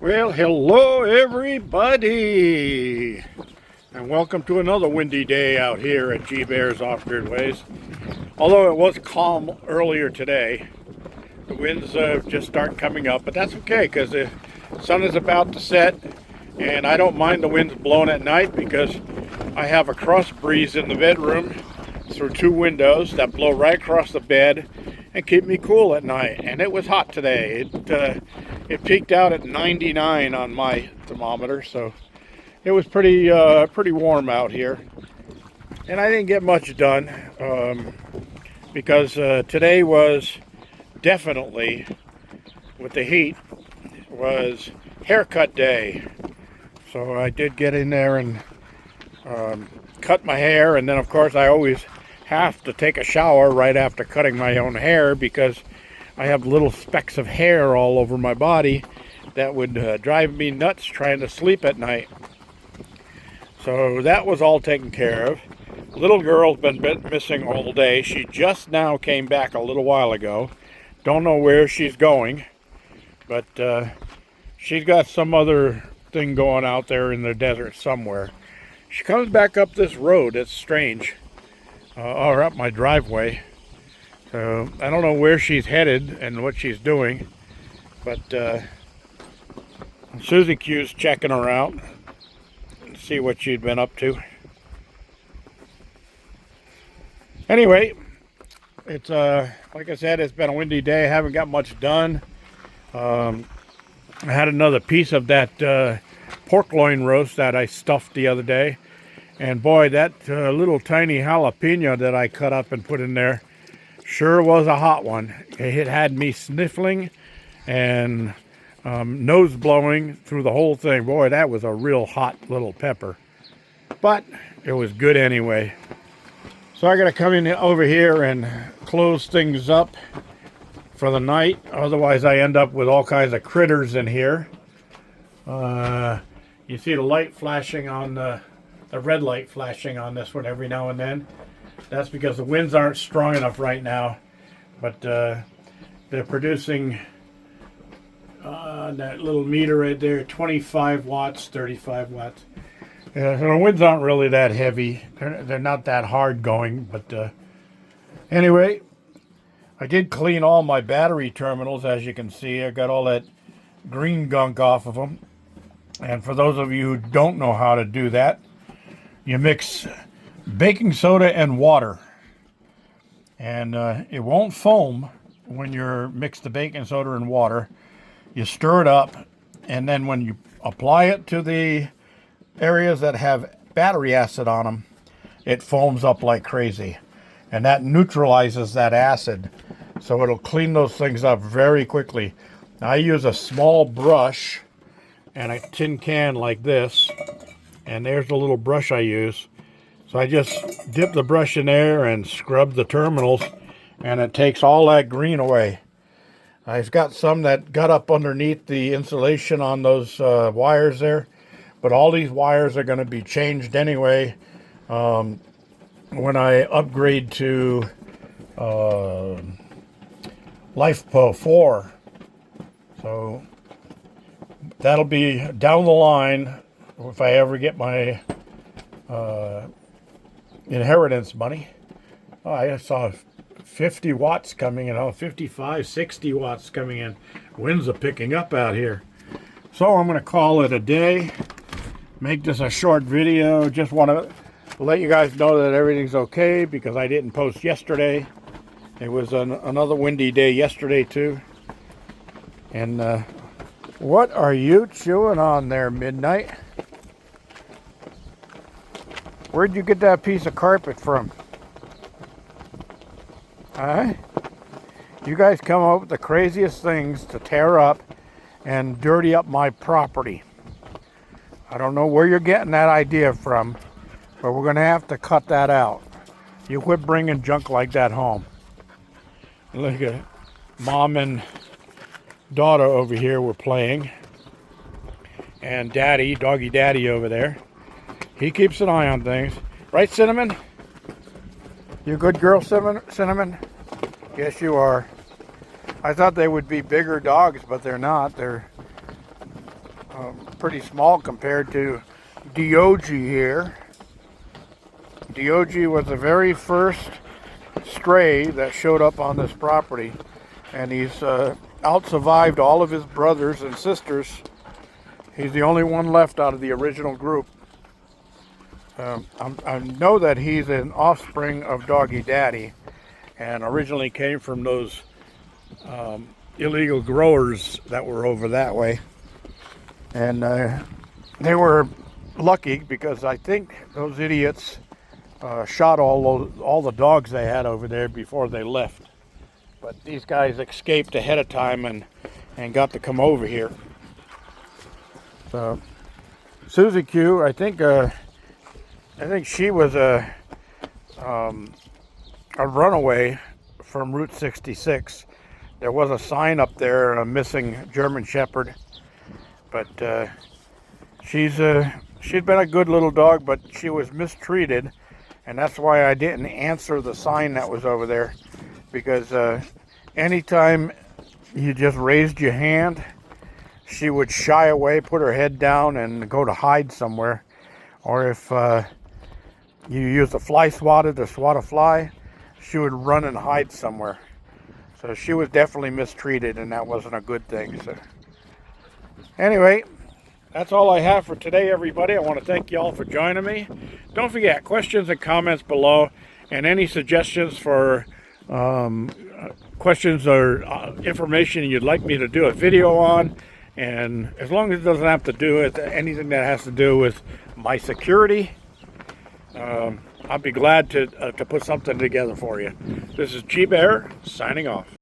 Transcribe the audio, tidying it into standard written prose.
Well, hello everybody, and welcome to another windy day out here at G Bear's Off-Grid Ways. Although it was calm earlier today, the winds just start coming up, but that's okay because the sun is about to set, and I don't mind the winds blowing at night because I have a cross breeze in the bedroom through two windows that blow right across the bed and keep me cool at night. And it was hot today. It peaked out at 99 on my thermometer, so it was pretty warm out here. And I didn't get much done because today was definitely, with the heat, was haircut day. So I did get in there and cut my hair, and then of course I always have to take a shower right after cutting my own hair because I have little specks of hair all over my body that would drive me nuts trying to sleep at night. So that was all taken care of. Little girl's been missing all day. She just now came back a little while ago. Don't know where she's going, but she's got some other thing going out there in the desert somewhere. She comes back up this road. It's strange. Or up my driveway. So I don't know where she's headed and what she's doing, but Susie Q's checking her out and see what she'd been up to. Anyway, it's like I said, it's been a windy day. I haven't got much done. I had another piece of that pork loin roast that I stuffed the other day, and boy, that little tiny jalapeno that I cut up and put in there sure was a hot one. It had me sniffling and nose blowing through the whole thing. Boy, that was a real hot little pepper. But it was good anyway. So I got to come in over here and close things up for the night. Otherwise, I end up with all kinds of critters in here. You see the light flashing on the red light flashing on this one every now and then. That's because the winds aren't strong enough right now, but they're producing that little meter right there, 25 watts, 35 watts. So the winds aren't really that heavy. They're not that hard going, but anyway, I did clean all my battery terminals, as you can see. I got all that green gunk off of them. And for those of you who don't know how to do that, you mix baking soda and water, and it won't foam when you're mix the baking soda and water. You stir it up, and then when you apply it to the areas that have battery acid on them, it foams up like crazy, and that neutralizes that acid, so it'll clean those things up very quickly. Now, I use a small brush and a tin can like this, and there's the little brush I use. So I just dip the brush in there and scrub the terminals, and it takes all that green away. I've got some that got up underneath the insulation on those wires there, but all these wires are going to be changed anyway when I upgrade to LifePo 4. So that'll be down the line if I ever get my inheritance money. Oh, I saw 50 watts coming in, 55, 60 watts coming in. Winds are picking up out here. So I'm going to call it a day. Make this a short video. Just want to let you guys know that everything's okay because I didn't post yesterday. It was another windy day yesterday too. And what are you chewing on there, Midnight? Where'd you get that piece of carpet from? Huh? You guys come up with the craziest things to tear up and dirty up my property. I don't know where you're getting that idea from, but we're going to have to cut that out. You quit bringing junk like that home. Look at Mom and daughter over here were playing. And Daddy, Doggy Daddy over there, he keeps an eye on things. Right, Cinnamon? You a good girl, Cinnamon? Yes, you are. I thought they would be bigger dogs, but they're not. They're pretty small compared to Diogi here. Diogi was the very first stray that showed up on this property, and he's out-survived all of his brothers and sisters. He's the only one left out of the original group. I know that he's an offspring of Doggy Daddy, and originally came from those illegal growers that were over that way. And they were lucky because I think those idiots shot all the dogs they had over there before they left. But these guys escaped ahead of time and got to come over here. So Susie Q, I think she was a runaway from Route 66. There was a sign up there, a missing German Shepherd, but she's been a good little dog, but she was mistreated, and that's why I didn't answer the sign that was over there, because anytime you just raised your hand, she would shy away, put her head down, and go to hide somewhere. Or if you use a fly swatter to swat a fly, she would run and hide somewhere. So she was definitely mistreated, and that wasn't a good thing. So anyway, that's all I have for today, everybody. I want to thank you all for joining me. Don't forget, questions and comments below, and any suggestions for questions or information you'd like me to do a video on. And as long as it doesn't have to do with anything that has to do with my security, I'll be glad to put something together for you. This is G Bear signing off.